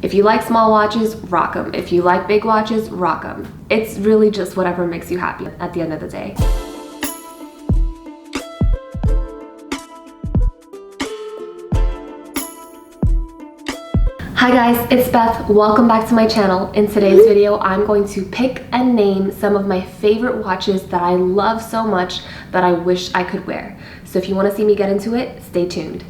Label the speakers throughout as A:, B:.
A: If you like small watches, rock them. If you like big watches, rock them. It's really just whatever makes you happy at the end of the day. Hi guys, it's Beth. Welcome back to my channel. In today's video, I'm going to pick and name some of my favorite watches that I love so much that I wish I could wear. So if you want to see me get into it, stay tuned.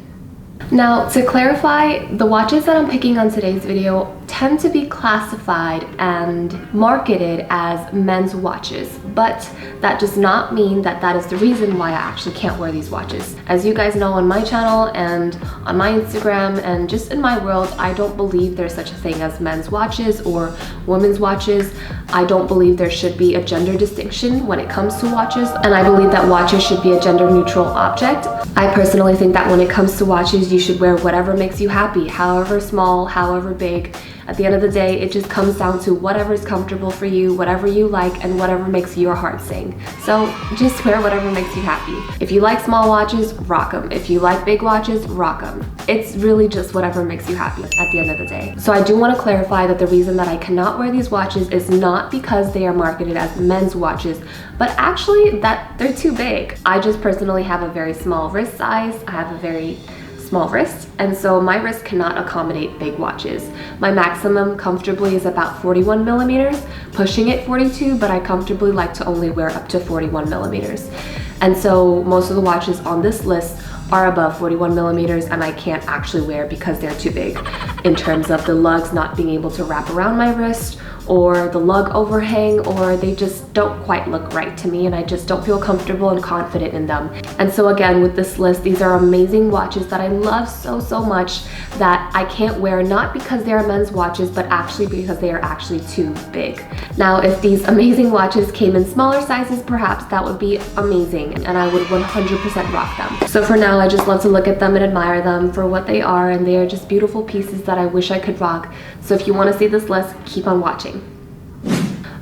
A: Now, to clarify, the watches that I'm picking on today's video tend to be classified and marketed as men's watches, but that does not mean that that is the reason why I actually can't wear these watches. As you guys know, on my channel and on my Instagram and just in my world, I don't believe there's such a thing as men's watches or women's watches. I don't believe there should be a gender distinction when it comes to watches, and I believe that watches should be a gender neutral object. I personally think that when it comes to watches, you should wear whatever makes you happy, however small, however big. At the end of the day, it just comes down to whatever is comfortable for you, whatever you like, and whatever makes your heart sing. So just wear whatever makes you happy. If you like small watches, rock them. If you like big watches, rock them. It's really just whatever makes you happy at the end of the day. So I do want to clarify that the reason that I cannot wear these watches is not because they are marketed as men's watches, but actually that they're too big. I just personally have a very small wrist size. I have a very small wrist, and so my wrist cannot accommodate big watches. My maximum comfortably is about 41 millimeters, pushing it 42, but I comfortably like to only wear up to 41 millimeters. And so most of the watches on this list are above 41 millimeters, and I can't actually wear because they're too big in terms of the lugs not being able to wrap around my wrist, or the lug overhang, or they just don't quite look right to me, and I just don't feel comfortable and confident in them. And so again, with this list, these are amazing watches that I love so much that I can't wear, not because they are men's watches, but actually because they are actually too big. Now, if these amazing watches came in smaller sizes, perhaps that would be amazing, and I would 100% rock them. So for now, I just love to look at them and admire them for what they are, and they are just beautiful pieces that I wish I could rock. So if you want to see this list, keep on watching.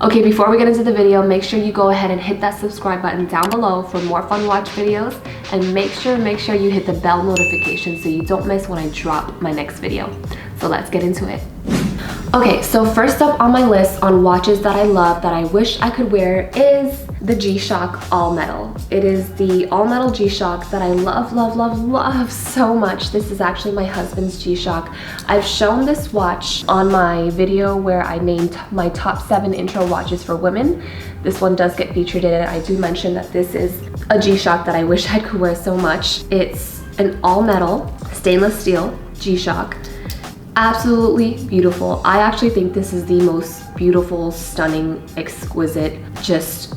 A: Okay, before we get into the video, make sure you go ahead and hit that subscribe button down below for more fun watch videos, and make sure you hit the bell notification so you don't miss when I drop my next video. So let's get into it. Okay, so first up on my list on watches that I love that I wish I could wear is the G-Shock All Metal. It is the all metal G-Shock that I love so much. This is actually my husband's G-Shock. I've shown this watch on my video where I named my top 7 intro watches for women. This one does get featured in it. I do mention that this is a G-Shock that I wish I could wear so much. It's an all metal stainless steel G-Shock. Absolutely beautiful. I actually think this is the most beautiful, stunning, exquisite, just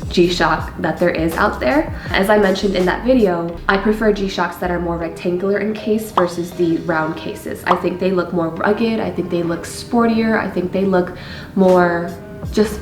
A: G-Shock that there is out there. As I mentioned in that video, I prefer G-Shocks that are more rectangular in case versus the round cases. I think they look more rugged, I think they look sportier, I think they look more just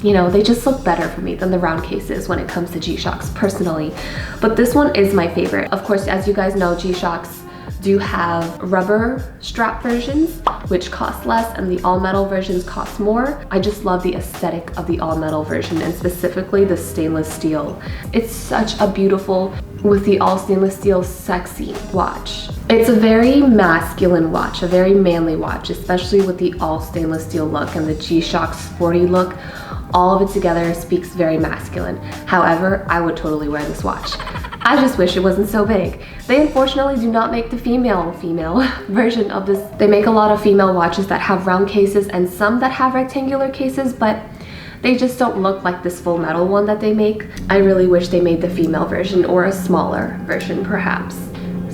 A: you know, they just look better for me than the round cases when it comes to G-Shocks personally. But this one is my favorite. Of course, as you guys know, G-Shocks do have rubber strap versions, which cost less, and the all metal versions cost more. I just love the aesthetic of the all metal version, and specifically the stainless steel. It's such a beautiful, with the all stainless steel, sexy watch. It's a very masculine watch, a very manly watch, especially with the all stainless steel look and the G-Shock sporty look. All of it together speaks very masculine. However, I would totally wear this watch. I just wish it wasn't so big. They unfortunately do not make the female version of this. They make a lot of female watches that have round cases and some that have rectangular cases, but they just don't look like this full metal one that they make. I really wish they made the female version, or a smaller version perhaps.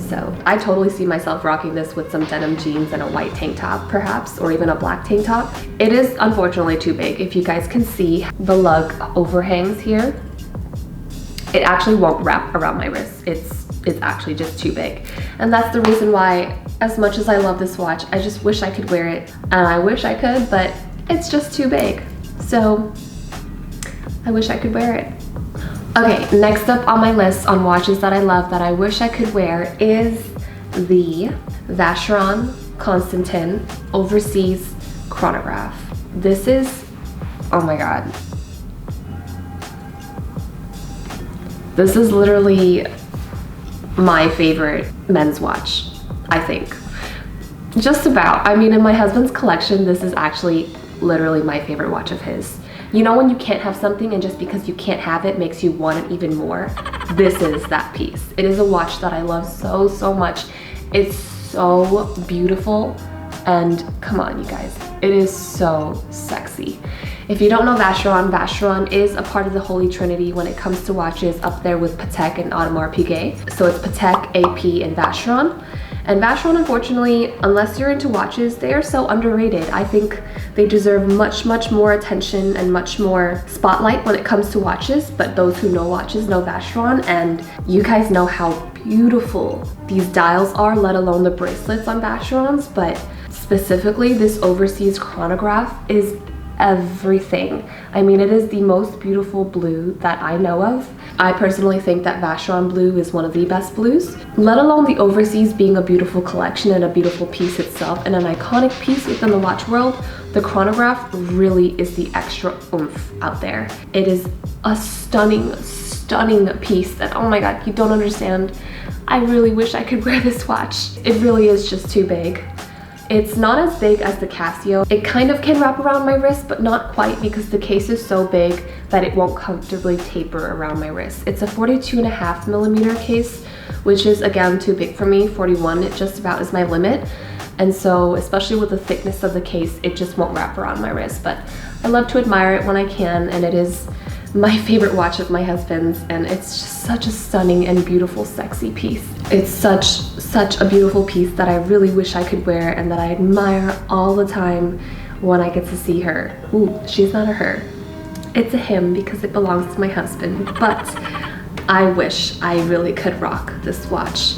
A: So I totally see myself rocking this with some denim jeans and a white tank top perhaps, or even a black tank top. It is unfortunately too big. If you guys can see the lug overhangs here, it actually won't wrap around my wrist. It's actually just too big. And that's the reason why, as much as I love this watch, I just wish I could wear it. And I wish I could, but it's just too big. So I wish I could wear it. Okay, next up on my list on watches that I love that I wish I could wear is the Vacheron Constantin Overseas Chronograph. This is, oh my God. This is literally my favorite men's watch, I think. Just about. I mean, in my husband's collection, this is actually literally my favorite watch of his. You know when you can't have something and just because you can't have it makes you want it even more? This is that piece. It is a watch that I love so much. It's so beautiful, and come on, you guys, it is so sexy. If you don't know Vacheron, Vacheron is a part of the Holy Trinity when it comes to watches, up there with Patek and Audemars Piguet. So it's Patek, AP, and Vacheron. And Vacheron, unfortunately, unless you're into watches, they are so underrated. I think they deserve much more attention and much more spotlight when it comes to watches, but those who know watches know Vacheron, and you guys know how beautiful these dials are, let alone the bracelets on Vacherons, but specifically this overseas chronograph is everything. I mean, it is the most beautiful blue that I know of. I personally think that Vacheron blue is one of the best blues, let alone the overseas being a beautiful collection and a beautiful piece itself and an iconic piece within the watch world. The chronograph really is the extra oomph out there. It is a stunning piece that, oh my god, you don't understand. I really wish I could wear this watch. It really is just too big. It's not as big as the Casio. It kind of can wrap around my wrist, but not quite, because the case is so big that it won't comfortably taper around my wrist. It's a 42.5mm case, which is again too big for me. 41, it just about is my limit. And so, especially with the thickness of the case, it just won't wrap around my wrist. But I love to admire it when I can, and it is my favorite watch of my husband's, and it's just such a stunning and beautiful, sexy piece. It's such a beautiful piece that I really wish I could wear and that I admire all the time when I get to see her. Ooh, she's not a her. It's a him because it belongs to my husband, but I wish I really could rock this watch.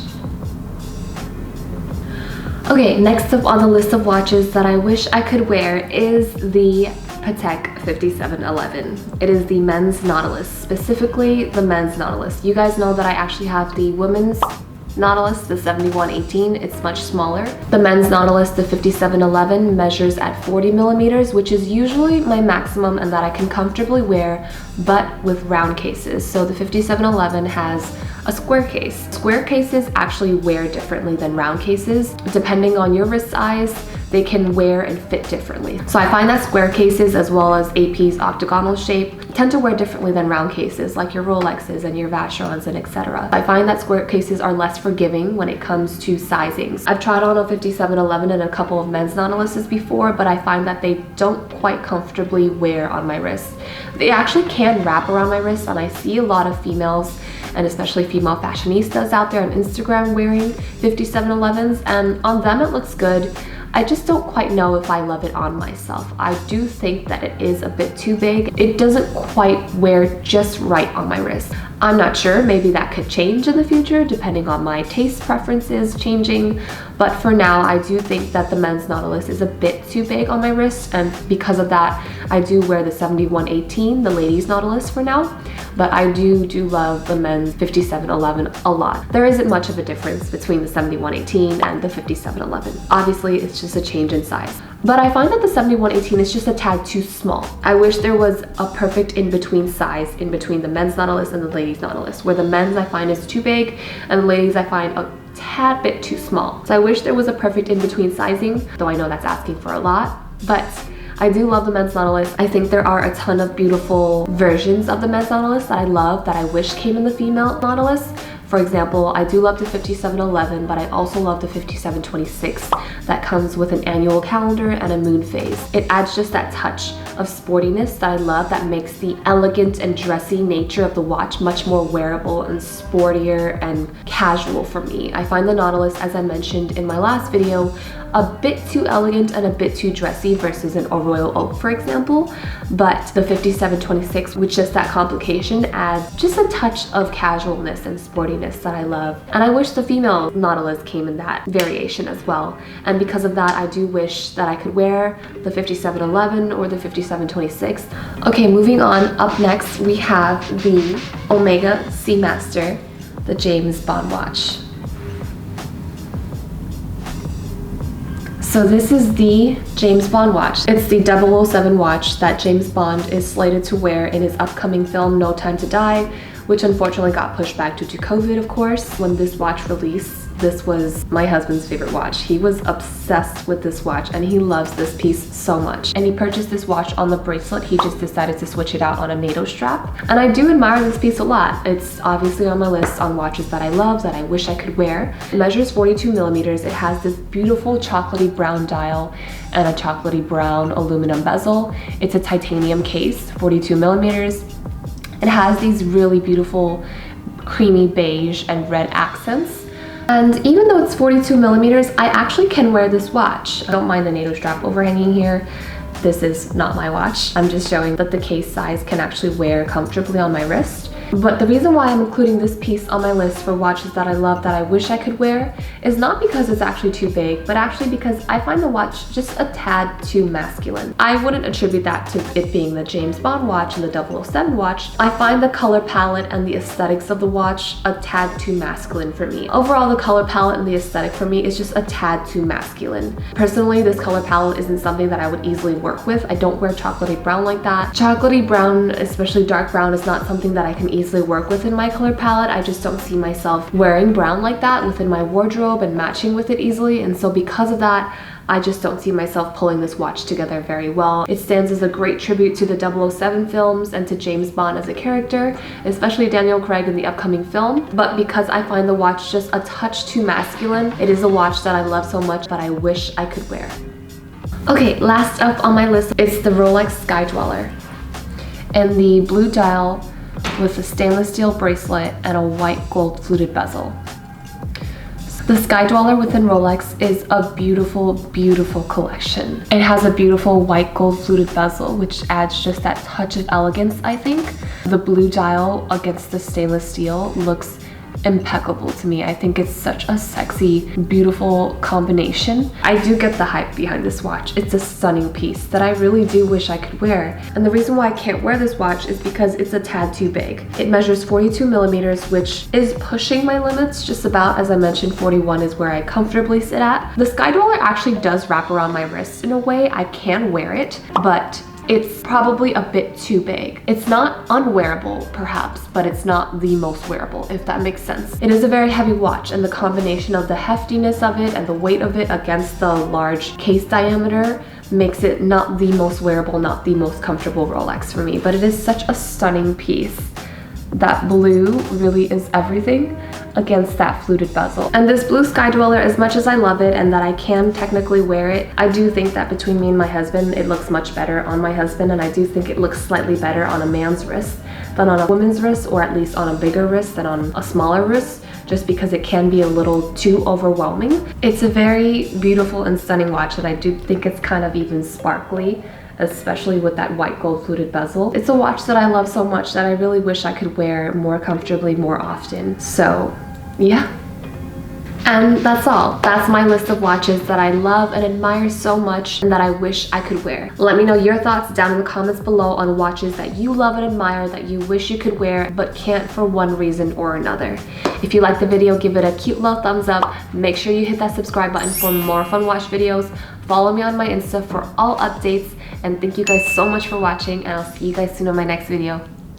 A: Okay, next up on the list of watches that I wish I could wear is the Patek 5711. It is the men's Nautilus, specifically the men's Nautilus. You guys know that I actually have the women's Nautilus, the 7118. It's much smaller. The men's Nautilus, the 5711, measures at 40mm, which is usually my maximum and that I can comfortably wear, but with round cases. So the 5711 has a square case. Square cases actually wear differently than round cases. Depending on your wrist size, they can wear and fit differently. So I find that square cases, as well as AP's octagonal shape, tend to wear differently than round cases, like your Rolexes and your Vacherons and etc. I find that square cases are less forgiving when it comes to sizings. I've tried on a 5711 and a couple of men's Nautiluses before, but I find that they don't quite comfortably wear on my wrist. They actually can wrap around my wrist, and I see a lot of females, and especially female fashionistas out there on Instagram wearing 5711s, and on them it looks good. I just don't quite know if I love it on myself. I do think that it is a bit too big. It doesn't quite wear just right on my wrist. I'm not sure, maybe that could change in the future depending on my taste preferences changing, but for now I do think that the men's Nautilus is a bit too big on my wrist, and because of that I do wear the 7118, the ladies Nautilus, for now, but I do love the men's 5711 a lot. There isn't much of a difference between the 7118 and the 5711. Obviously it's just a change in size. But I find that the 7118 is just a tad too small. I wish there was a perfect in-between size in between the men's Nautilus and the ladies Nautilus, where the men's I find is too big and the ladies I find a tad bit too small. So I wish there was a perfect in-between sizing, though I know that's asking for a lot, but I do love the men's Nautilus. I think there are a ton of beautiful versions of the men's Nautilus that I love that I wish came in the female Nautilus. For example, I do love the 5711, but I also love the 5726 that comes with an annual calendar and a moon phase. It adds just that touch of sportiness that I love, that makes the elegant and dressy nature of the watch much more wearable and sportier and casual for me. I find the Nautilus, as I mentioned in my last video, a bit too elegant and a bit too dressy versus an Royal Oak, for example, but the 5726, with just that complication, adds just a touch of casualness and sportiness that I love. And I wish the female Nautilus came in that variation as well. And because of that, I do wish that I could wear the 5711 or the 5726. Okay, moving on. Up next, we have the Omega Seamaster, the James Bond watch. So this is the James Bond watch. It's the 007 watch that James Bond is slated to wear in his upcoming film No Time to Die, which unfortunately got pushed back due to COVID, of course, when this watch released. this was my husband's favorite watch. He was obsessed with this watch and he loves this piece so much. And he purchased this watch on the bracelet. He just decided to switch it out on a NATO strap. And I do admire this piece a lot. It's obviously on my list on watches that I love, that I wish I could wear. It measures 42 millimeters. It has this beautiful chocolatey brown dial and a chocolatey brown aluminum bezel. It's a titanium case, 42 millimeters. It has these really beautiful creamy beige and red accents. And even though it's 42 millimeters, I actually can wear this watch. I don't mind the NATO strap overhanging here. This is not my watch. I'm just showing that the case size can actually wear comfortably on my wrist. But the reason why I'm including this piece on my list for watches that I love that I wish I could wear is not because it's actually too big, but actually because I find the watch just a tad too masculine. I wouldn't attribute that to it being the James Bond watch and the 007 watch. I find the color palette and the aesthetics of the watch a tad too masculine for me. Overall, the color palette and the aesthetic for me is just a tad too masculine. Personally, this color palette isn't something that I would easily work with. I don't wear chocolatey brown like that. Chocolatey brown, especially dark brown, is not something that I can easily work with in my color palette. I just don't see myself wearing brown like that within my wardrobe and matching with it easily. And so because of that, I just don't see myself pulling this watch together very well. It stands as a great tribute to the 007 films and to James Bond as a character, especially Daniel Craig in the upcoming film. But because I find the watch just a touch too masculine, it is a watch that I love so much that I wish I could wear. Okay, last up on my list is the Rolex Sky-Dweller. And the blue dial with a stainless steel bracelet and a white gold fluted bezel. The Sky-Dweller within Rolex is a beautiful, beautiful collection. It has a beautiful white gold fluted bezel, which adds just that touch of elegance, I think. The blue dial against the stainless steel looks impeccable to me. I think it's such a sexy, beautiful combination. I do get the hype behind this watch. It's a stunning piece that I really do wish I could wear. And the reason why I can't wear this watch is because it's a tad too big. It measures 42 millimeters, which is pushing my limits just about. As I mentioned, 41 is where I comfortably sit at. The Sky-Dweller actually does wrap around my wrist in a way. I can wear it, but it's probably a bit too big. It's not unwearable, perhaps, but it's not the most wearable, if that makes sense. It is a very heavy watch, and the combination of the heftiness of it and the weight of it against the large case diameter makes it not the most wearable, not the most comfortable Rolex for me, but it is such a stunning piece. That blue really is everything against that fluted bezel. And this blue Sky-Dweller, as much as I love it and that I can technically wear it, I do think that between me and my husband, it looks much better on my husband, and I do think it looks slightly better on a man's wrist than on a woman's wrist, or at least on a bigger wrist than on a smaller wrist, just because it can be a little too overwhelming. It's a very beautiful and stunning watch that I do think it's kind of even sparkly, especially with that white gold fluted bezel. It's a watch that I love so much that I really wish I could wear more comfortably more often. So yeah. And that's all. That's my list of watches that I love and admire so much and that I wish I could wear. Let me know your thoughts down in the comments below on watches that you love and admire that you wish you could wear but can't for one reason or another. If you liked the video, give it a cute little thumbs up. Make sure you hit that subscribe button for more fun watch videos. Follow me on my Insta for all updates. And thank you guys so much for watching, and I'll see you guys soon on my next video.